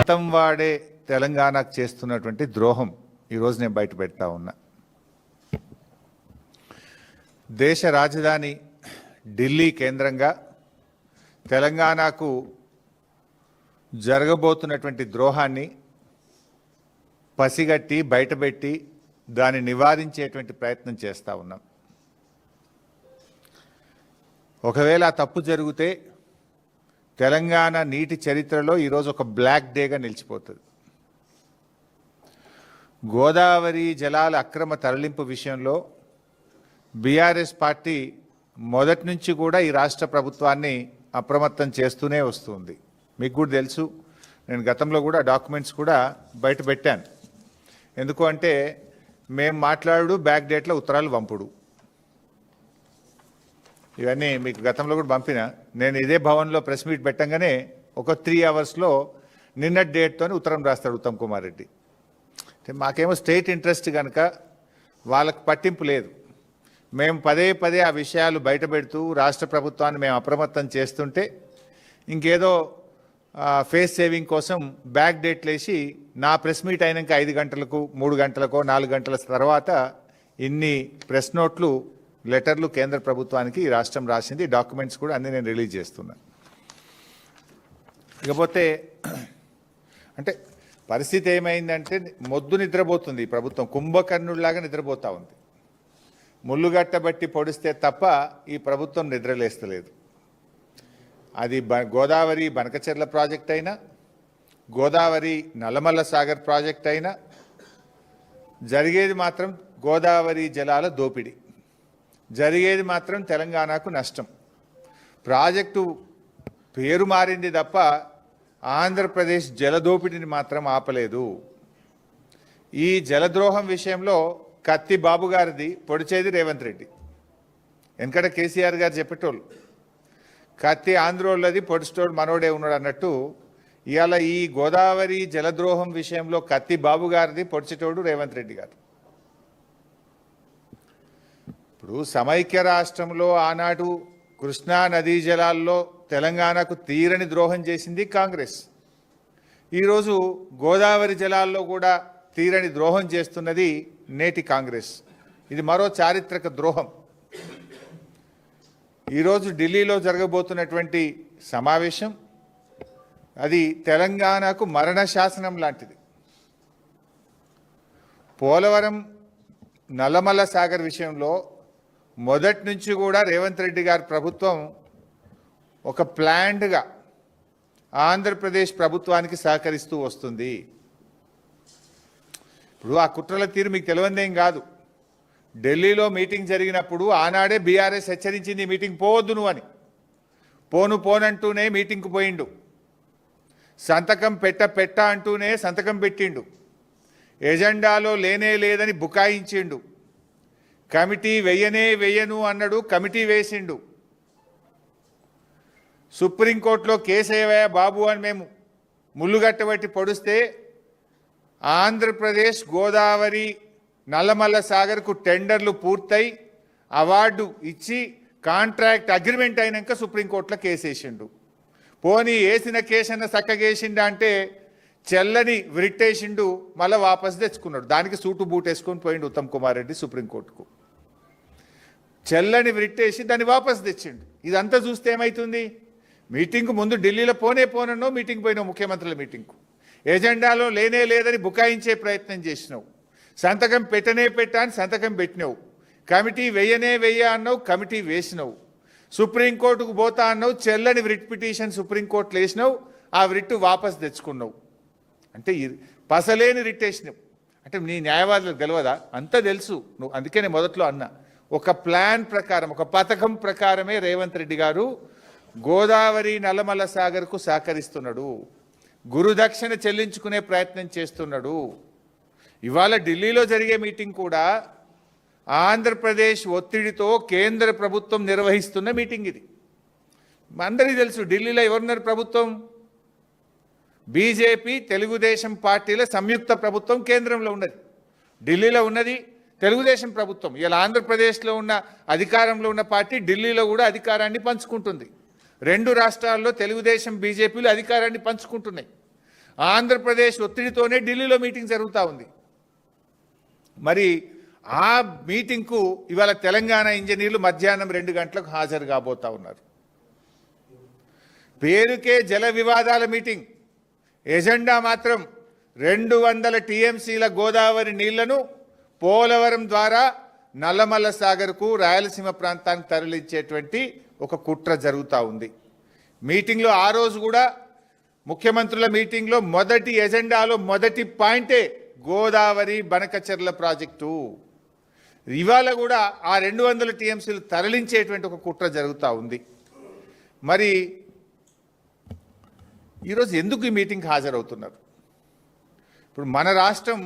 పంతం వాడే తెలంగాణకు చేస్తున్నటువంటి ద్రోహం ఈరోజు నేను బయట పెడతా ఉన్నా. దేశ రాజధాని ఢిల్లీ కేంద్రంగా తెలంగాణకు జరగబోతున్నటువంటి ద్రోహాన్ని పసిగట్టి బయటపెట్టి దాన్ని నివారించేటువంటి ప్రయత్నం చేస్తూ ఉన్నాం. ఒకవేళ ఆ తప్పు జరిగితే తెలంగాణ నీటి చరిత్రలో ఈరోజు ఒక బ్లాక్ డేగా నిలిచిపోతుంది. గోదావరి జలాల అక్రమ తరలింపు విషయంలో బీఆర్ఎస్ పార్టీ మొదటి నుంచి కూడా ఈ రాష్ట్ర ప్రభుత్వాన్ని అప్రమత్తం చేస్తూనే వస్తుంది. మీకు కూడా తెలుసు, నేను గతంలో కూడా డాక్యుమెంట్స్ కూడా బయట పెట్టాను. ఎందుకు అంటే మేము మాట్లాడు బ్యాక్ డేట్లో ఉత్తరాలు పంపుడు, ఇవన్నీ మీకు గతంలో కూడా పంపిన. నేను ఇదే భవన్లో ప్రెస్ మీట్ పెట్టంగానే ఒక 3 అవర్స్లో నిన్నటి డేట్తో ఉత్తరం రాస్తాడు ఉత్తమ్ కుమార్ రెడ్డి. మాకేమో స్టేట్ ఇంట్రెస్ట్ కనుక వాళ్ళకు పట్టింపు లేదు. మేము పదే పదే ఆ విషయాలు బయట పెడుతూ రాష్ట్ర ప్రభుత్వాన్ని మేము అప్రమత్తం చేస్తుంటే ఇంకేదో ఫేస్ సేవింగ్ కోసం బ్యాక్ డేట్లు వేసి నా ప్రెస్ మీట్ అయినాక 5 గంటలకు 3 గంటలకో 4 గంటల తర్వాత ఇన్ని ప్రెస్ నోట్లు లెటర్లు కేంద్ర ప్రభుత్వానికి ఈ రాష్ట్రం రాసింది. డాక్యుమెంట్స్ కూడా అన్నీ నేను రిలీజ్ చేస్తున్నా. ఇకపోతే అంటే పరిస్థితి ఏమైందంటే మొద్దు నిద్రపోతుంది ఈ ప్రభుత్వం, కుంభకర్ణుడిలాగా నిద్రపోతూ ఉంది. ముళ్ళుగట్టబట్టి పొడిస్తే తప్ప ఈ ప్రభుత్వం నిద్రలేస్తలేదు. అది గోదావరి బనకచెర్ల ప్రాజెక్ట్ అయినా, గోదావరి నల్లమల్ల సాగర్ ప్రాజెక్ట్ అయినా జరిగేది మాత్రం గోదావరి జలాల దోపిడీ, జరిగేది మాత్రం తెలంగాణకు నష్టం. ప్రాజెక్టు పేరు మారింది తప్ప ఆంధ్రప్రదేశ్ జలదోపిడిని మాత్రం ఆపలేదు. ఈ జలద్రోహం విషయంలో కత్తి బాబు గారిది, పొడిచేది రేవంత్ రెడ్డి. వెనకట కేసీఆర్ గారు చెప్పేటోళ్ళు కత్తి ఆంధ్రోళ్ళది, పొడిచేటోడు మనోడే ఉన్నాడు అన్నట్టు ఇవాళ ఈ గోదావరి జలద్రోహం విషయంలో కత్తి బాబు గారిది, పొడిచేటోడు రేవంత్ రెడ్డి గారు. ఇప్పుడు సమైక్య రాష్ట్రంలో ఆనాడు కృష్ణా నదీ జలాల్లో తెలంగాణకు తీరని ద్రోహం చేసింది కాంగ్రెస్. ఈరోజు గోదావరి జలాల్లో కూడా తీరని ద్రోహం చేస్తున్నది నేటి కాంగ్రెస్. ఇది మరో చారిత్రక ద్రోహం. ఈరోజు ఢిల్లీలో జరగబోతున్నటువంటి సమావేశం అది తెలంగాణకు మరణ శాసనం లాంటిది. పోలవరం నల్లమల్ల సాగర్ విషయంలో మొదటి నుంచి కూడా రేవంత్ రెడ్డి గారి ప్రభుత్వం ఒక ప్లాన్డ్గా ఆంధ్రప్రదేశ్ ప్రభుత్వానికి సహకరిస్తూ వస్తుంది. ఇప్పుడు ఆ కుట్రల తీరు మీకు తెలియదేం కాదు. ఢిల్లీలో మీటింగ్ జరిగినప్పుడు ఆనాడే బీఆర్ఎస్ హెచ్చరించింది మీటింగ్ పోవద్దు నువ్వు అని. పోనంటూనే మీటింగ్కు పోయిండు. సంతకం పెట్ట అంటూనే సంతకం పెట్టిండు. ఎజెండాలో లేనే లేదని బుకాయించిండు. కమిటీ వెయ్యను అన్నాడు, కమిటీ వేసిండు. సుప్రీంకోర్టులో కేసు ఏవయ్యా బాబు అని మేము ముళ్ళుగట్టబట్టి పొడిస్తే ఆంధ్రప్రదేశ్ గోదావరి నల్లమల్ల సాగర్కు టెండర్లు పూర్తయి అవార్డు ఇచ్చి కాంట్రాక్ట్ అగ్రిమెంట్ అయినాక సుప్రీంకోర్టులో కేసు వేసిండు. పోనీ వేసిన కేసన్న చక్కగేసిండు అంటే చెల్లని విరిట్టేసిండు, మళ్ళీ వాపసు తెచ్చుకున్నాడు. దానికి సూటు బూట్ వేసుకొని పోయిండు ఉత్తమ్ కుమార్ రెడ్డి సుప్రీంకోర్టుకు. చెల్లని విరిట్టేసి దాన్ని వాపసు తెచ్చిండు. ఇదంతా చూస్తే ఏమవుతుంది? మీటింగ్కు ముందు ఢిల్లీలో పోనన్నో మీటింగ్ పోయినావు, ముఖ్యమంత్రుల మీటింగ్కు. ఎజెండాలో లేనే లేదని బుకాయించే ప్రయత్నం చేసినావు. సంతకం పెట్టని సంతకం పెట్టినావు. కమిటీ వెయ్య అన్నావు, కమిటీ వేసినావు. సుప్రీంకోర్టుకు పోతా అన్నావు, చెల్లని రిట్ పిటిషన్ సుప్రీంకోర్టులో వేసినావు, ఆ రిట్ వాపసు తెచ్చుకున్నావు. అంటే పసలేని రిట్ వేసినావు. అంటే నీ న్యాయవాదులకు తెలియదా? అంతా తెలుసు నువ్వు. అందుకే నేను మొదట్లో అన్నా, ఒక ప్లాన్ ప్రకారం, ఒక పథకం ప్రకారమే రేవంత్ రెడ్డి గారు గోదావరి నల్లమల్ల సాగర్కు సహకరిస్తున్నాడు. గురుదక్షిణ చెల్లించుకునే ప్రయత్నం చేస్తున్నాడు. ఇవాళ ఢిల్లీలో జరిగే మీటింగ్ కూడా ఆంధ్రప్రదేశ్ ఒత్తిడితో కేంద్ర ప్రభుత్వం నిర్వహిస్తున్న మీటింగ్ ఇది. అందరికీ తెలుసు ఢిల్లీలో ఎవరున్నారు ప్రభుత్వం? బీజేపీ తెలుగుదేశం పార్టీల సంయుక్త ప్రభుత్వం కేంద్రంలో ఉన్నది. ఢిల్లీలో ఉన్నది తెలుగుదేశం ప్రభుత్వం. ఇలా ఆంధ్రప్రదేశ్లో ఉన్న అధికారంలో ఉన్న పార్టీ ఢిల్లీలో కూడా అధికారాన్ని పంచుకుంటుంది. 2 రాష్ట్రాల్లో తెలుగుదేశం బీజేపీలు అధికారాన్ని పంచుకుంటున్నాయి. ఆంధ్రప్రదేశ్ ఒత్తిడితోనే ఢిల్లీలో మీటింగ్ జరుగుతూ ఉంది. మరి ఆ మీటింగ్కు ఇవాళ తెలంగాణ ఇంజనీర్లు మధ్యాహ్నం 2 గంటలకు హాజరు కాబోతా ఉన్నారు. పేరుకే జల వివాదాల మీటింగ్, ఎజెండా మాత్రం 200 టీఎంసీల గోదావరి నీళ్లను పోలవరం ద్వారా నల్లమల్ల సాగర్కు రాయలసీమ ప్రాంతానికి తరలించేటువంటి ఒక కుట్ర జరుగుతూ ఉంది. మీటింగ్లో ఆ రోజు కూడా ముఖ్యమంత్రుల మీటింగ్లో మొదటి ఎజెండాలో మొదటి పాయింటే గోదావరి బనకచెర్ల ప్రాజెక్టు. ఇవాళ కూడా ఆ 200 టీఎంసీలు తరలించేటువంటి ఒక కుట్ర జరుగుతూ ఉంది. మరి ఈరోజు ఎందుకు ఈ మీటింగ్కి హాజరవుతున్నారు? ఇప్పుడు మన రాష్ట్రం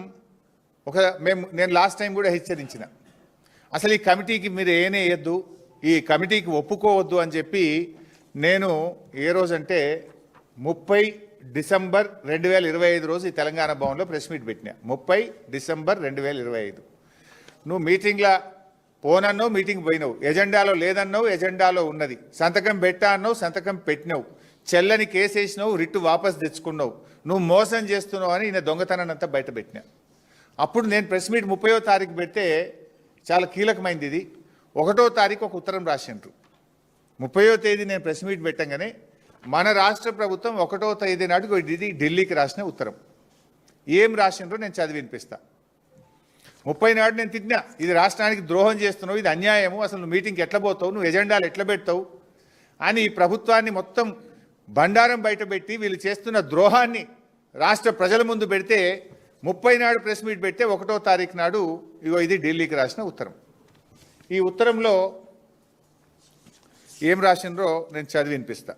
నేను లాస్ట్ టైం కూడా హెచ్చరించిన, అసలు ఈ కమిటీకి మీరు వేయద్దు, ఈ కమిటీకి ఒప్పుకోవద్దు అని చెప్పి నేను ఏ రోజంటే 30 డిసెంబర్ 2025 రోజు ఈ తెలంగాణ భవన్లో ప్రెస్ మీట్ పెట్టినా. 30 డిసెంబర్ 2025 నువ్వు మీటింగ్లో పోనన్నావు, మీటింగ్ పోయినావు, ఎజెండాలో లేదన్నావు, ఎజెండాలో ఉన్నది, సంతకం పెట్టా అన్నావు, సంతకం పెట్టినావు, చెల్లని కేసు వేసినావు, రిట్టు వాపస్ తెచ్చుకున్నావు, నువ్వు మోసం చేస్తున్నావు అని ఈయన దొంగతనాన్ని అంతా బయట పెట్టినా. అప్పుడు నేను ప్రెస్ మీట్ 30వ తారీఖు పెడితే చాలా కీలకమైంది ఇది. 1వ తారీఖు ఒక ఉత్తరం రాసిండ్రు. 30వ తేదీ నేను ప్రెస్ మీట్ పెట్టంగానే మన రాష్ట్ర ప్రభుత్వం 1వ తేదీ నాటికి ఇది ఢిల్లీకి రాసిన ఉత్తరం. ఏం రాసిండ్రో నేను చదివి వినిపిస్తా. 30 నాడు నేను తిట్టినా, ఇది రాష్ట్రానికి ద్రోహం చేస్తున్నావు, ఇది అన్యాయము, అసలు నువ్వు మీటింగ్కి ఎట్లా పోతావు, నువ్వు ఎజెండాలు ఎట్లా పెడతావు అని ఈ ప్రభుత్వాన్ని మొత్తం బండారం బయటపెట్టి వీళ్ళు చేస్తున్న ద్రోహాన్ని రాష్ట్ర ప్రజల ముందు పెడితే 30 నాడు ప్రెస్ మీట్ పెడితే 1వ తారీఖు నాడు ఇగో ఇది ఢిల్లీకి రాసిన ఉత్తరం. ఈ ఉత్తరంలో ఏం రాసిండ్రో నేను చదివి వినిపిస్తా.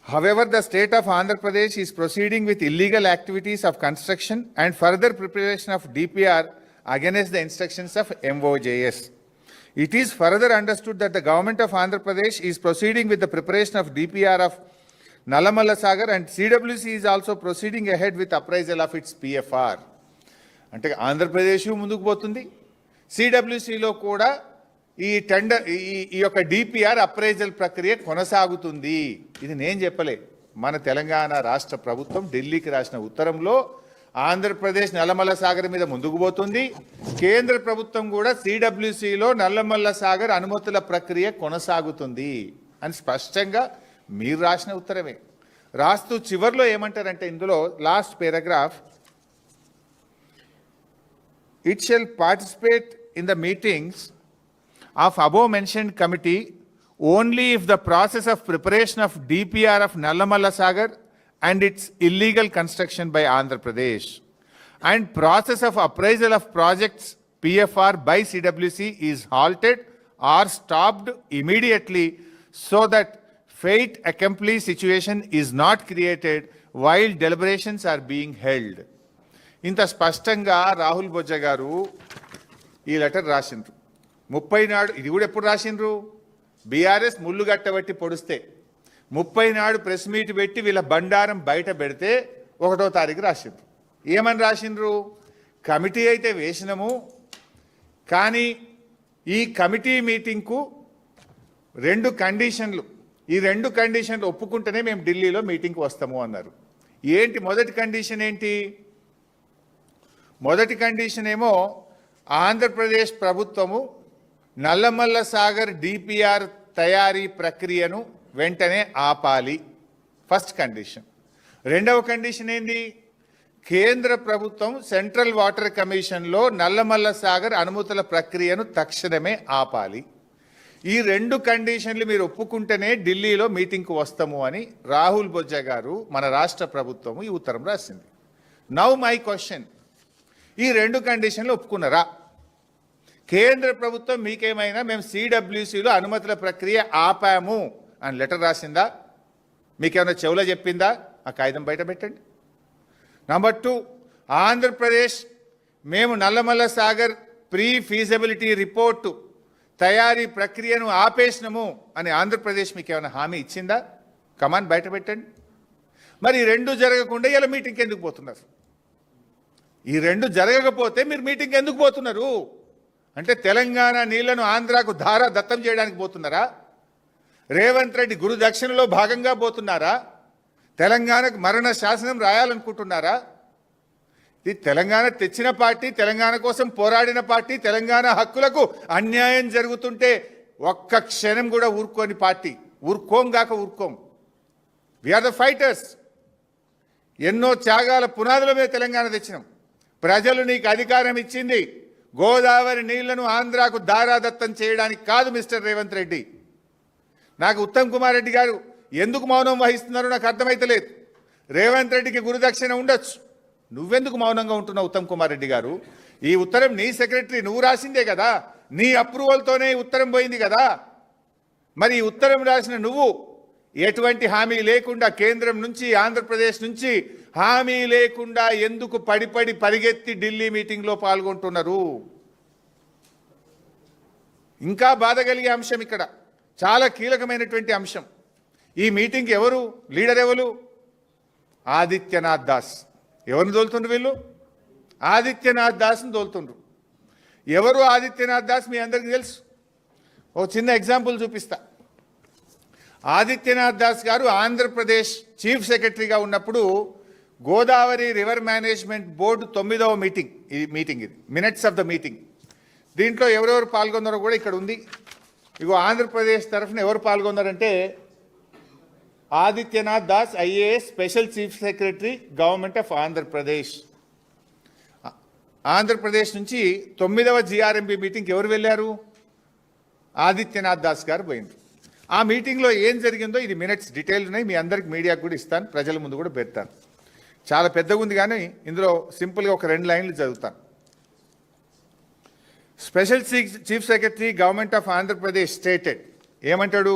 However, the state of Andhra Pradesh is proceeding with illegal activities of construction and further preparation of DPR against the instructions of MOJS. It is further understood that the government of Andhra Pradesh is proceeding with the preparation of DPR of Nallamalla Sagar and CWC is also proceeding ahead with appraisal of its PFR. అంటే ఆంధ్రప్రదేశ్ ముందుకు పోతుంది, సిడబ్ల్యూసిలో కూడా ఈ tender ఈ యొక్క DPR appraisal ప్రక్రియ కొనసాగుతుంది. ఇది నేను చెప్పలే, మన తెలంగాణ రాష్ట్ర ప్రభుత్వం ఢిల్లీకి రాసిన ఉత్తరంలో ఆంధ్రప్రదేశ్ నల్లమల్ల సాగర్ మీద ముందుకు పోతుంది, కేంద్ర ప్రభుత్వం కూడా సిడబ్ల్యూసిలో నల్లమల్ల సాగర్ అనుమతుల ప్రక్రియ కొనసాగుతుంది అని స్పష్టంగా మీరు రాసిన ఉత్తరమే. రాస్తూ చివర్లో ఏమంటారంటే ఇందులో last paragraph, it shall participate in the meetings of above mentioned committee only if the process of preparation of DPR of Nallamalla Sagar and its illegal construction by Andhra Pradesh and process of appraisal of projects PFR by CWC is halted or stopped immediately so that fate accomplished situation is not created while deliberations are being held. ఇంత స్పష్టంగా రాహుల్ బొజ్జ గారు ఈ letter రాసిండ్రు. 30 నాడు ఇది కూడా ఎప్పుడు రాసిండ్రు, BRS ముళ్ళు గట్టబట్టి పొడిస్తే 30 నాడు ప్రెస్ మీట్ పెట్టి వీళ్ళ బండారం బయట పెడితే 1వ తారీఖు రాసిండ్రు. ఏమని రాసిండ్రు, కమిటీ అయితే వేసినాము కానీ ఈ కమిటీ మీటింగ్కు 2 కండిషన్లు, ఈ 2 కండిషన్లు ఒప్పుకుంటేనే మేము ఢిల్లీలో మీటింగ్కి వస్తాము అన్నారు. ఏంటి మొదటి కండిషన్ ఏంటి? మొదటి కండిషన్ ఏమో ఆంధ్రప్రదేశ్ ప్రభుత్వము నల్లమల్ల సాగర్ డిపిఆర్ తయారీ ప్రక్రియను వెంటనే ఆపాలి, ఫస్ట్ కండిషన్. 2వ కండిషన్ ఏంది, కేంద్ర ప్రభుత్వం సెంట్రల్ వాటర్ కమిషన్లో నల్లమల్ల సాగర్ అనుమతుల ప్రక్రియను తక్షణమే ఆపాలి. ఈ 2 కండిషన్లు మీరు ఒప్పుకుంటేనే ఢిల్లీలో మీటింగ్కు వస్తాము అని రాహుల్ బొజ్జ గారు మన రాష్ట్ర ప్రభుత్వము ఈ ఉత్తరం రాసింది. నౌ మై క్వశ్చన్, ఈ 2 కండిషన్లు ఒప్పుకున్నారా? కేంద్ర ప్రభుత్వం మీకేమైనా మేము సిడబ్ల్యూసిలో అనుమతుల ప్రక్రియ ఆపాము అని లెటర్ రాసిందా? మీకేమైనా చెవులో చెప్పిందా? ఆ కాగితం బయట పెట్టండి. నంబర్ 2, ఆంధ్రప్రదేశ్ మేము Nallamala Sagar pre feasibility report తయారీ ప్రక్రియను ఆపేసినము అని ఆంధ్రప్రదేశ్ మీకు ఏమైనా హామీ ఇచ్చిందా? కమాన్ బయట పెట్టండి. మరి 2 జరగకుండా ఇలా మీటింగ్కి ఎందుకు పోతున్నారు? ఈ 2 జరగకపోతే మీరు మీటింగ్ ఎందుకు పోతున్నారు? అంటే తెలంగాణ నీళ్లను ఆంధ్రాకు ధార దత్తం చేయడానికి పోతున్నారా? రేవంత్ రెడ్డి గురు దక్షిణలో భాగంగా పోతున్నారా? తెలంగాణకు మరణ శాసనం రాయాలనుకుంటున్నారా? ఇది తెలంగాణ తెచ్చిన పార్టీ, తెలంగాణ కోసం పోరాడిన పార్టీ, తెలంగాణ హక్కులకు అన్యాయం జరుగుతుంటే ఒక్క క్షణం కూడా ఊరుకోని పార్టీ. ఊరుకోం. We are the fighters. ఎన్నో త్యాగాల పునాదుల మీద తెలంగాణ తెచ్చినాం. ప్రజలు నీకు అధికారం ఇచ్చింది గోదావరి నీళ్లను ఆంధ్రాకు దారాదత్తం చేయడానికి కాదు మిస్టర్ రేవంత్ రెడ్డి. నాకు ఉత్తమ్ కుమార్ రెడ్డి గారు ఎందుకు మౌనం వహిస్తున్నారో నాకు అర్థమైతలేదు. రేవంత్ రెడ్డికి గురుదక్షిణ ఉండొచ్చు, నువ్వెందుకు మౌనంగా ఉంటున్నావు ఉత్తమ్ కుమార్ రెడ్డి గారు? ఈ ఉత్తరం నీ సెక్రటరీ నువ్వు రాసిందే కదా, నీ అప్రూవల్తోనే ఉత్తరం పోయింది కదా. మరి ఈ ఉత్తరం రాసిన నువ్వు ఎటువంటి హామీ లేకుండా, కేంద్రం నుంచి ఆంధ్రప్రదేశ్ నుంచి హామీ లేకుండా ఎందుకు పడి పరిగెత్తి ఢిల్లీ మీటింగ్లో పాల్గొంటున్నారు? ఇంకా బాధ కలిగే అంశం ఇక్కడ, చాలా కీలకమైనటువంటి అంశం. ఈ మీటింగ్కి ఎవరు లీడర్? ఎవరు? ఆదిత్యనాథ్ దాస్. ఎవరిని తోలుతుండ్రు వీళ్ళు? ఆదిత్యనాథ్ దాస్ని తోలుతుండ్రు. ఎవరు ఆదిత్యనాథ్ దాస్ మీ అందరికీ తెలుసు. ఓ చిన్న ఎగ్జాంపుల్ చూపిస్తా. ఆదిత్యనాథ్ దాస్ గారు ఆంధ్రప్రదేశ్ చీఫ్ సెక్రటరీగా ఉన్నప్పుడు గోదావరి రివర్ మేనేజ్మెంట్ బోర్డు 9వ మీటింగ్, ఇది మినిట్స్ ఆఫ్ ద మీటింగ్. దీంట్లో ఎవరెవరు పాల్గొన్నారో కూడా ఇక్కడ ఉంది. ఇగో ఆంధ్రప్రదేశ్ తరఫున ఎవరు పాల్గొన్నారంటే Adityanath Das IAS special chief secretary government of Andhra Pradesh. Andhra Pradesh నుంచి 9వ జిఆర్ఎంబి మీటింగ్కి ఎవరు వెళ్ళారు? ఆదిత్యనాథ్ దాస్ గారు పోయింది. ఆ మీటింగ్లో ఏం జరిగిందో ఇది మినిట్స్ డీటెయిల్ ఉన్నాయి, మీ అందరికి మీడియాకు కూడా ఇస్తాను, ప్రజల ముందు కూడా పెడతాను. చాలా పెద్దగా ఉంది కానీ ఇందులో సింపుల్గా ఒక 2 లైన్లు చదువుతాను. Special chief secretary government of Andhra Pradesh stated, ఏమంటాడు?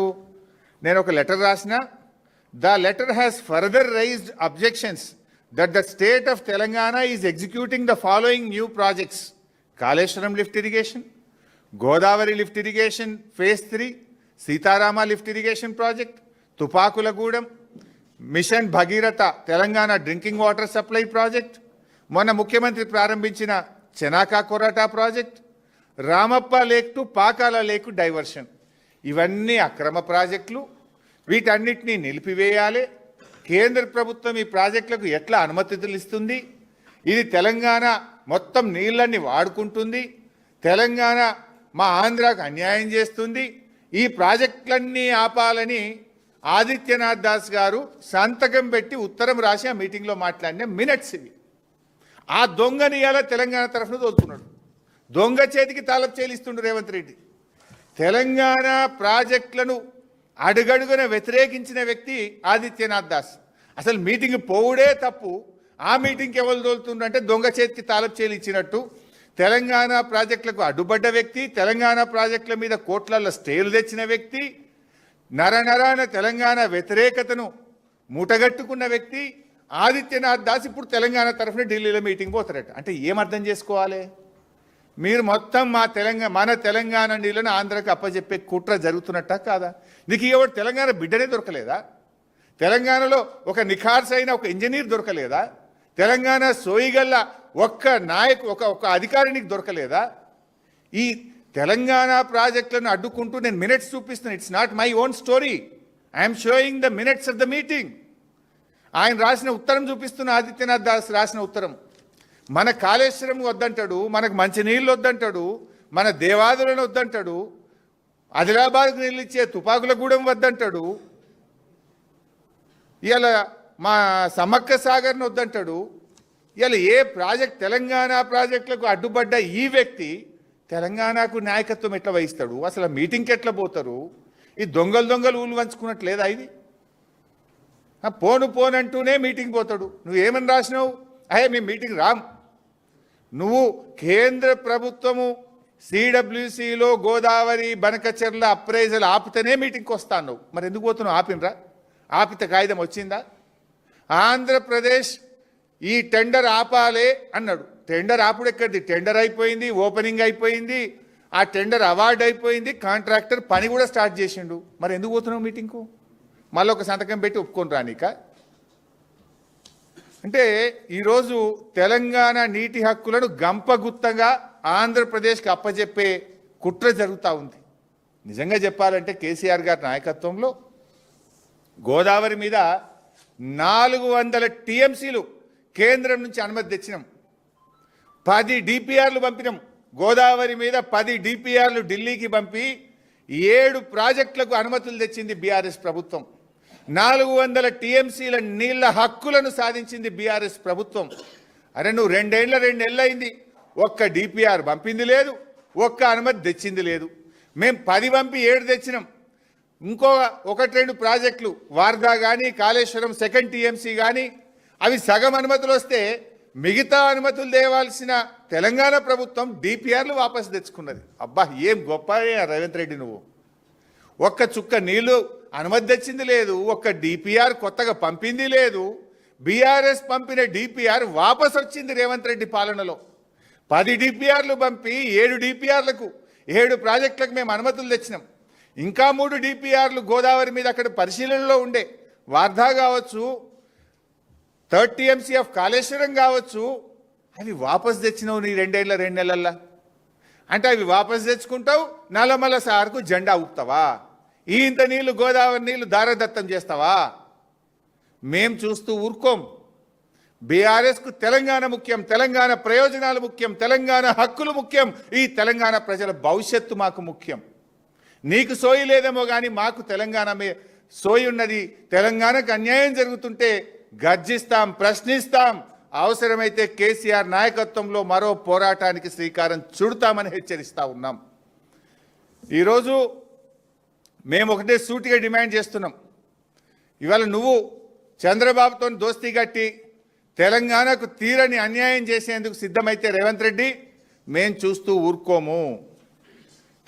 నేను ఒక లెటర్ రాసిన, the letter has further raised objections that the state of Telangana is executing the following new projects: Kaleshwaram lift irrigation, Godavari lift irrigation phase 3, Sitarama lift irrigation project, Tupakulagudem, machine Bhagiratha Telangana drinking water supply project, మొన్న ముఖ్యమంత్రి ప్రారంభించిన Chanaka Korata project, Ramappa lake to Pakala lake diversion. ఇవన్నీ అక్రమ ప్రాజెక్టులు. వీటన్నిటినీ నిలిపివేయాలి. కేంద్ర ప్రభుత్వం ఈ ప్రాజెక్టులకు ఎట్లా అనుమతులు ఇస్తుంది? ఇది తెలంగాణ మొత్తం నీళ్ళని వాడుకుంటుంది, తెలంగాణ మా ఆంధ్రాకు అన్యాయం చేస్తుంది. ఈ ప్రాజెక్టులన్నీ ఆపాలని ఆదిత్యనాథ్ దాస్ గారు సంతకం పెట్టి ఉత్తరం రాసి ఆ మీటింగ్లో మాట్లాడిన మినిట్స్ ఇవి. ఆ దొంగని ఇలా తెలంగాణ తరఫున తోలుతున్నాడు. దొంగ చేతికి తాళపు చేలిస్తుండు రేవంత్ రెడ్డి. తెలంగాణ ప్రాజెక్టులను అడుగడుగున వ్యతిరేకించిన వ్యక్తి ఆదిత్యనాథ్ దాస్. అసలు మీటింగ్ పోవుడే తప్పు, ఆ మీటింగ్కి ఎవరు తోలుతుండ్రు అంటే దొంగ చేతికి తాళపు చేలి ఇచ్చినట్టు. తెలంగాణ ప్రాజెక్టులకు అడ్డుపడ్డ వ్యక్తి, తెలంగాణ ప్రాజెక్టుల మీద కోట్లల్లో స్టేలు తెచ్చిన వ్యక్తి, నరనరాన తెలంగాణ వ్యతిరేకతను మూటగట్టుకున్న వ్యక్తి ఆదిత్యనాథ్ దాస్ ఇప్పుడు తెలంగాణ తరఫున ఢిల్లీలో మీటింగ్ పోతారట. అంటే ఏమర్థం చేసుకోవాలి? మీరు మొత్తం మన తెలంగాణ నీళ్ళను ఆంధ్రాకి అప్పచెప్పే కుట్ర జరుగుతున్నట్ట కాదా? నీకు ఎవరు తెలంగాణ బిడ్డనే దొరకలేదా? తెలంగాణలో ఒక నిఖార్సైన ఒక ఇంజనీర్ దొరకలేదా? తెలంగాణ సోయిగల్ల ఒక్క ఒక అధికారికి దొరకలేదా? ఈ తెలంగాణ ప్రాజెక్టులను అడ్డుకుంటూ నేను మినిట్స్ చూపిస్తున్నాను. It's not my own story, I'm showing the minutes of the meeting. ఆయన రాసిన ఉత్తరం చూపిస్తున్న, ఆదిత్యనాథ్ దాస్ రాసిన ఉత్తరం. మన కాళేశ్వరం వద్దంటాడు, మనకు మంచినీళ్ళు వద్దంటాడు, మన దేవాదులను వద్దంటాడు, ఆదిలాబాద్కు నీళ్ళు ఇచ్చే తుపాకులగూడెం వద్దంటాడు, ఇవాళ మా సమ్మక్క సాగర్ను వద్దంటాడు. ఇవాళ ఏ ప్రాజెక్ట్, తెలంగాణ ప్రాజెక్టులకు అడ్డుపడ్డ ఈ వ్యక్తి తెలంగాణకు నాయకత్వం ఎట్లా వహిస్తాడు? అసలు మీటింగ్కి ఎట్లా పోతారు? ఈ దొంగలు ఊళ్ళు వంచుకున్నట్లేదా ఇది? పోనంటూనే మీటింగ్ పోతాడు. నువ్వేమని రాసినావు? మేము మీటింగ్ రాం. నువ్వు కేంద్ర ప్రభుత్వము సిడబ్ల్యూసిలో గోదావరి బనకచెర్ల అప్రైజల్ ఆపితేనే మీటింగ్కి వస్తాను. మరి ఎందుకు పోతున్నావు? ఆపినరా? ఆపితే కాగితం వచ్చిందా? ఆంధ్రప్రదేశ్ ఈ టెండర్ ఆపాలే అన్నాడు. టెండర్ ఆపుడు ఎక్కడిది? టెండర్ అయిపోయింది, ఓపెనింగ్ అయిపోయింది, ఆ టెండర్ అవార్డు అయిపోయింది, కాంట్రాక్టర్ పని కూడా స్టార్ట్ చేసిండు. మరి ఎందుకు పోతున్నావు మీటింగ్కు? మళ్ళీ ఒక సంతకం పెట్టి ఒప్పుకొని రానిక? అంటే ఈరోజు తెలంగాణ నీటి హక్కులను గంపగుత్తగా ఆంధ్రప్రదేశ్కి అప్పచెప్పే కుట్ర జరుగుతూ ఉంది. నిజంగా చెప్పాలంటే కేసీఆర్ గారి నాయకత్వంలో గోదావరి మీద 400 టీఎంసీలు కేంద్రం నుంచి అనుమతి తెచ్చినాం. 10 డిపిఆర్లు పంపినాం. గోదావరి మీద 10 డిపిఆర్లు ఢిల్లీకి పంపి 7 ప్రాజెక్టులకు అనుమతులు తెచ్చింది బీఆర్ఎస్ ప్రభుత్వం. 400 టీఎంసీల నీళ్ల హక్కులను సాధించింది బీఆర్ఎస్ ప్రభుత్వం. అరే నువ్వు 2 నెలలు అయింది, ఒక్క డిపిఆర్ పంపింది లేదు, ఒక్క అనుమతి తెచ్చింది లేదు. మేము 10 పంపి 7 తెచ్చినాం. ఇంకో 1-2 ప్రాజెక్టులు వార్దా కానీ కాళేశ్వరం సెకండ్ టీఎంసీ కానీ అవి సగం అనుమతులు వస్తే మిగతా అనుమతులు తేవాల్సిన తెలంగాణ ప్రభుత్వం డిపిఆర్లు వాపసు తెచ్చుకున్నది. అబ్బా ఏం గొప్ప రేవంత్ రెడ్డి, నువ్వు ఒక్క చుక్క నీళ్లు అనుమతి తెచ్చింది లేదు, ఒక్క డిపిఆర్ కొత్తగా పంపింది లేదు. బీఆర్ఎస్ పంపిన డిపిఆర్ వాపసు వచ్చింది రేవంత్ రెడ్డి పాలనలో. 10 డిపిఆర్లు పంపి 7 డిపిఆర్లకు 7 ప్రాజెక్టులకు మేము అనుమతులు తెచ్చినాం. ఇంకా 3 డిపిఆర్లు గోదావరి మీద అక్కడ పరిశీలనలో ఉండే, వార్ధా కావచ్చు, 3rd టీఎంసీ ఆఫ్ కాళేశ్వరం కావచ్చు, అవి వాపసు తెచ్చినావు నీ 2 నెలల్లో. అంటే అవి వాపసు తెచ్చుకుంటావు, నల్లమల్ల సార్కు జెండా ఊపుతావా? ఇంత నీళ్లు గోదావరి నీళ్లు దారదత్తం చేస్తావా? మేం చూస్తూ ఊరుకోం. బీఆర్ఎస్కు తెలంగాణ ముఖ్యం, తెలంగాణ ప్రయోజనాలు ముఖ్యం, తెలంగాణ హక్కులు ముఖ్యం, ఈ తెలంగాణ ప్రజల భవిష్యత్తు మాకు ముఖ్యం. నీకు సోయి లేదేమో కానీ మాకు తెలంగాణ సోయి ఉన్నది. తెలంగాణకు అన్యాయం జరుగుతుంటే గర్జిస్తాం, ప్రశ్నిస్తాం. అవసరమైతే కేసీఆర్ నాయకత్వంలో మరో పోరాటానికి శ్రీకారం చుడతామని హెచ్చరిస్తా ఉన్నాం. ఈరోజు మేము ఒకటే సూటిగా డిమాండ్ చేస్తున్నాం. ఇవాళ నువ్వు చంద్రబాబుతో దోస్తీ కట్టి తెలంగాణకు తీరని అన్యాయం చేసేందుకు సిద్ధమైతే రేవంత్ రెడ్డి మేం చూస్తూ ఊరుకోము.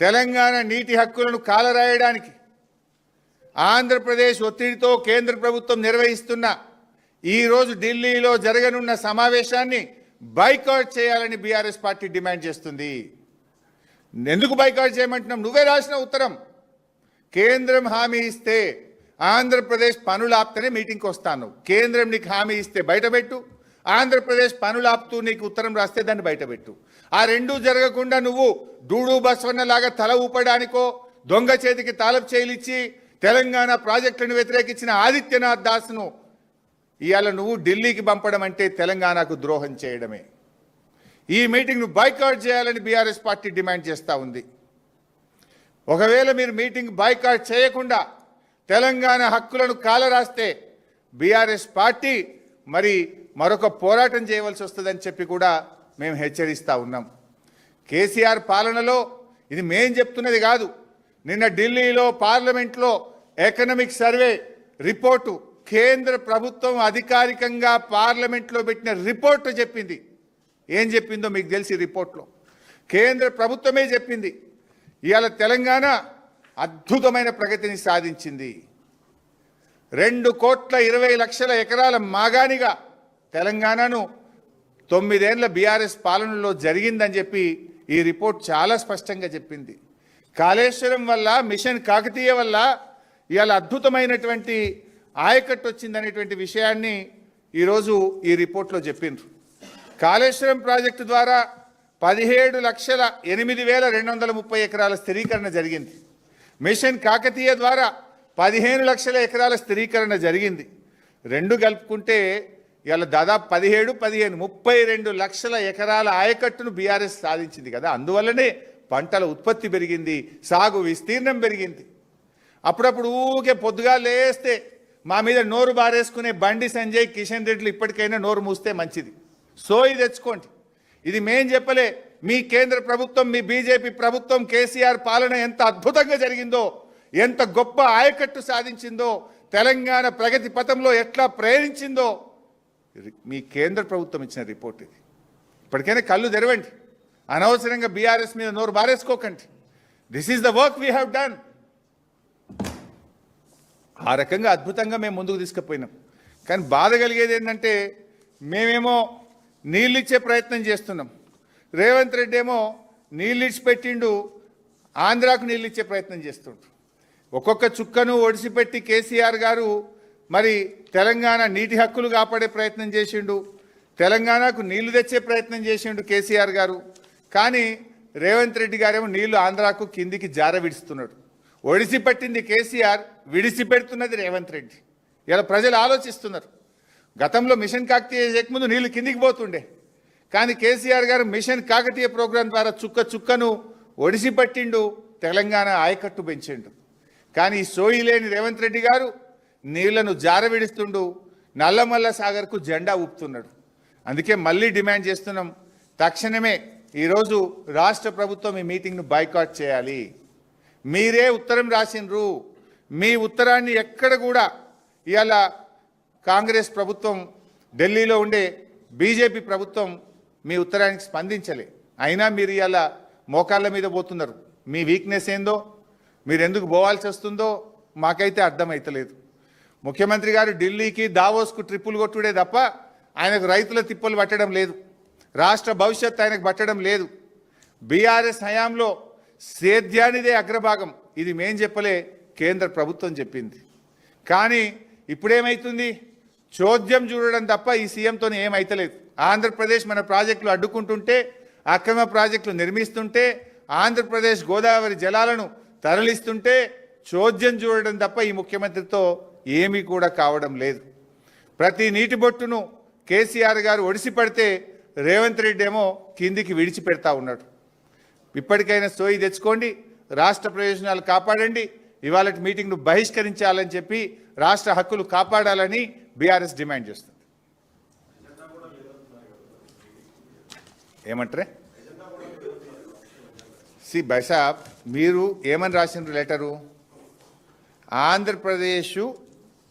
తెలంగాణ నీటి హక్కులను కాలరాయడానికి ఆంధ్రప్రదేశ్ ఒత్తిడితో కేంద్ర ప్రభుత్వం నిర్వహిస్తున్న ఈరోజు ఢిల్లీలో జరగనున్న సమావేశాన్ని బైకాట్ చేయాలని బీఆర్ఎస్ పార్టీ డిమాండ్ చేస్తుంది. ఎందుకు బైకాట్ చేయమంటున్నాం? నువ్వే రాసిన ఉత్తరం. కేంద్రం హామీ ఇస్తే ఆంధ్రప్రదేశ్ పనులు ఆపుతూనే మీటింగ్కి వస్తాను. కేంద్రం నీకు హామీ ఇస్తే బయటపెట్టు, ఆంధ్రప్రదేశ్ పనులు ఆపుతూ నీకు ఉత్తరం రాస్తే దాన్ని బయటపెట్టు. ఆ రెండూ జరగకుండా నువ్వు డూడు బస్వన్న లాగా తల ఊపడానికో, దొంగ చేతికి తాళపు చేయిలిచ్చి తెలంగాణ ప్రాజెక్టులను వ్యతిరేకించిన ఆదిత్యనాథ్ దాస్ను ఇవాళ నువ్వు ఢిల్లీకి పంపడం అంటే తెలంగాణకు ద్రోహం చేయడమే. ఈ మీటింగ్ను బాయ్కాట్ చేయాలని బీఆర్ఎస్ పార్టీ డిమాండ్ చేస్తూ ఉంది. ఒకవేళ మీరు మీటింగ్ బాయ్కాట్ చేయకుండా తెలంగాణ హక్కులను కాలరాస్తే బీఆర్ఎస్ పార్టీ మరొక పోరాటం చేయవలసి వస్తుందని చెప్పి కూడా మేము హెచ్చరిస్తూ ఉన్నాం. కేసీఆర్ పాలనలో ఇది మేం చెప్తున్నది కాదు. నిన్న ఢిల్లీలో పార్లమెంట్లో ఎకనామిక్ సర్వే రిపోర్టు కేంద్ర ప్రభుత్వం అధికారికంగా పార్లమెంట్లో పెట్టిన రిపోర్టు చెప్పింది. ఏం చెప్పిందో మీకు తెలిసి రిపోర్ట్లో కేంద్ర ప్రభుత్వమే చెప్పింది. ఇవాళ తెలంగాణ అద్భుతమైన ప్రగతిని సాధించింది. 2,20,00,000 ఎకరాల మాగానిగా తెలంగాణను 9 ఏళ్ల బీఆర్ఎస్ పాలనలో జరిగిందని చెప్పి ఈ రిపోర్ట్ చాలా స్పష్టంగా చెప్పింది. కాళేశ్వరం వల్ల, మిషన్ కాకతీయ వల్ల ఇవాళ అద్భుతమైనటువంటి ఆయకట్టు వచ్చిందనేటువంటి విషయాన్ని ఈరోజు ఈ రిపోర్ట్లో చెప్పిండ్రు. కాళేశ్వరం ప్రాజెక్టు ద్వారా 17,08,230 ఎకరాల స్థిరీకరణ జరిగింది. మిషన్ కాకతీయ ద్వారా 15 లక్షల ఎకరాల స్థిరీకరణ జరిగింది. రెండు కలుపుకుంటే ఇవాళ దాదాపు 32 లక్షల ఎకరాల ఆయకట్టును బీఆర్ఎస్ సాధించింది కదా. అందువల్లనే పంటల ఉత్పత్తి పెరిగింది, సాగు విస్తీర్ణం పెరిగింది. అప్పుడప్పుడు ఊకే పొద్దుగా లేస్తే మా మీద నోరు బారేసుకునే బండి సంజయ్, కిషన్ రెడ్డిలు ఇప్పటికైనా నోరు మూస్తే మంచిది. సోయి తెచ్చుకోండి. ఇది మేం చెప్పలే, మీ కేంద్ర ప్రభుత్వం, మీ బీజేపీ ప్రభుత్వం కేసీఆర్ పాలన ఎంత అద్భుతంగా జరిగిందో, ఎంత గొప్ప ఆయకట్టు సాధించిందో, తెలంగాణ ప్రగతి పథంలో ఎట్లా ప్రేరించిందో మీ కేంద్ర ప్రభుత్వం ఇచ్చిన రిపోర్ట్ ఇది. ఇప్పటికైనా కళ్ళు తెరవండి. అనవసరంగా బీఆర్ఎస్ మీద నోరు బారేసుకోకండి. This is the work we have done. ఆ రకంగా అద్భుతంగా మేము ముందుకు తీసుకుపోయినాం. కానీ బాధ కలిగేది ఏంటంటే మేమేమో నీళ్ళు ఇచ్చే ప్రయత్నం చేస్తున్నాం, రేవంత్ రెడ్డి ఏమో నీళ్ళు ఇచ్చిపెట్టిండు, ఆంధ్రాకు నీళ్ళు ఇచ్చే ప్రయత్నం చేస్తుండ్రు. ఒక్కొక్క చుక్కను ఒడిసిపెట్టి కేసీఆర్ గారు తెలంగాణ నీటి హక్కులు కాపాడే ప్రయత్నం చేసిండు, తెలంగాణకు నీళ్లు తెచ్చే ప్రయత్నం చేసిండు కేసీఆర్ గారు. కానీ రేవంత్ రెడ్డి గారేమో నీళ్లు ఆంధ్రాకు కిందికి జార విడుస్తున్నాడు. ఒడిసిపెట్టింది కేసీఆర్, విడిసిపెడుతున్నది రేవంత్ రెడ్డి. ఇలా ప్రజలు ఆలోచిస్తున్నారు. గతంలో మిషన్ కాకతీయ చేయకముందు నీళ్లు కిందికి పోతుండే, కానీ కేసీఆర్ గారు మిషన్ కాకతీయ ప్రోగ్రాం ద్వారా చుక్క చుక్కను ఒడిసి పట్టిండు, తెలంగాణ ఆయకట్టు పెంచిండు. కానీ ఈ సోయి లేని రేవంత్ రెడ్డి గారు నీళ్లను జారవిడిస్తుండు, నల్లమల్ల సాగర్కు జెండా ఊపుతున్నాడు. అందుకే మళ్ళీ డిమాండ్ చేస్తున్నాం, తక్షణమే ఈరోజు రాష్ట్ర ప్రభుత్వం ఈ మీటింగ్ను బాయ్కాట్ చేయాలి. మీరే ఉత్తరం రాసిండ్రు, మీ ఉత్తరాన్ని ఎక్కడ కూడా ఇవాళ కాంగ్రెస్ ప్రభుత్వం, ఢిల్లీలో ఉండే బీజేపీ ప్రభుత్వం మీ ఉత్తరానికి స్పందించలే. అయినా మీరు ఇవాళ మోకాళ్ళ మీద పోతున్నారు. మీ వీక్నెస్ ఏందో, మీరు ఎందుకు పోవాల్సి వస్తుందో మాకైతే అర్థమవుతలేదు. ముఖ్యమంత్రి గారు ఢిల్లీకి దావోస్కు ట్రిప్పులు కొట్టుడే తప్ప ఆయనకు రైతుల తిప్పలు పట్టడం లేదు, రాష్ట్ర భవిష్యత్తు ఆయనకు పట్టడం లేదు. బీఆర్ఎస్ హయాంలో సేద్యానిదే అగ్రభాగం, ఇది మేం చెప్పలే, కేంద్ర ప్రభుత్వం చెప్పింది. కానీ ఇప్పుడేమవుతుంది, చోద్యం చూడడం తప్ప ఈ సీఎంతో ఏమైతలేదు. ఆంధ్రప్రదేశ్ మన ప్రాజెక్టులు అడ్డుకుంటుంటే, అక్రమ ప్రాజెక్టులు నిర్మిస్తుంటే, ఆంధ్రప్రదేశ్ గోదావరి జలాలను తరలిస్తుంటే చోద్యం చూడడం తప్ప ఈ ముఖ్యమంత్రితో ఏమీ కూడా కావడం లేదు. ప్రతి నీటి బొట్టును కేసీఆర్ గారు ఒడిసి పడితే రేవంత్ రెడ్డి ఏమో కిందికి విడిచిపెడతా ఉన్నాడు. ఇప్పటికైనా సోయి తెచ్చుకోండి, రాష్ట్ర ప్రయోజనాలు కాపాడండి, ఇవాళ మీటింగ్ను బహిష్కరించాలని చెప్పి రాష్ట్ర హక్కులు కాపాడాలని బీఆర్ఎస్ డిమాండ్ చేస్తుంది. ఏమంటారే బైసాబ్, మీరు ఏమని రాసిండ్రు లెటరు? ఆంధ్రప్రదేశ్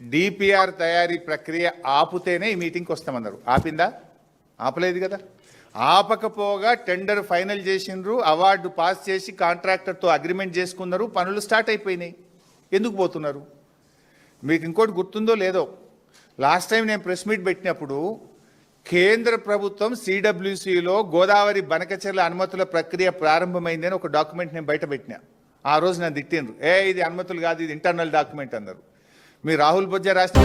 డిపిఆర్ తయారీ ప్రక్రియ ఆపుతేనే ఈ మీటింగ్కి వస్తామన్నారు. ఆపిందా? ఆపలేదు కదా. ఆపకపోగా టెండర్ ఫైనల్ చేసిండ్రు, అవార్డు పాస్ చేసి కాంట్రాక్టర్తో అగ్రిమెంట్ చేసుకున్నారు, పనులు స్టార్ట్ అయిపోయినాయి. ఎందుకు పోతున్నారు? మీకు ఇంకోటి గుర్తుందో లేదో, లాస్ట్ టైం నేను ప్రెస్ మీట్ పెట్టినప్పుడు కేంద్ర ప్రభుత్వం సిడబ్ల్యూసిలో గోదావరి బనకచెర్ల అనుమతుల ప్రక్రియ ప్రారంభమైందని ఒక డాక్యుమెంట్ నేను బయట పెట్టినా. ఆ రోజు నన్ను తిట్టిండ్రు, ఇది అనుమతులు కాదు, ఇది ఇంటర్నల్ డాక్యుమెంట్ అన్నారు. మీ రాహుల్ బొజ్జా రాష్ట్ర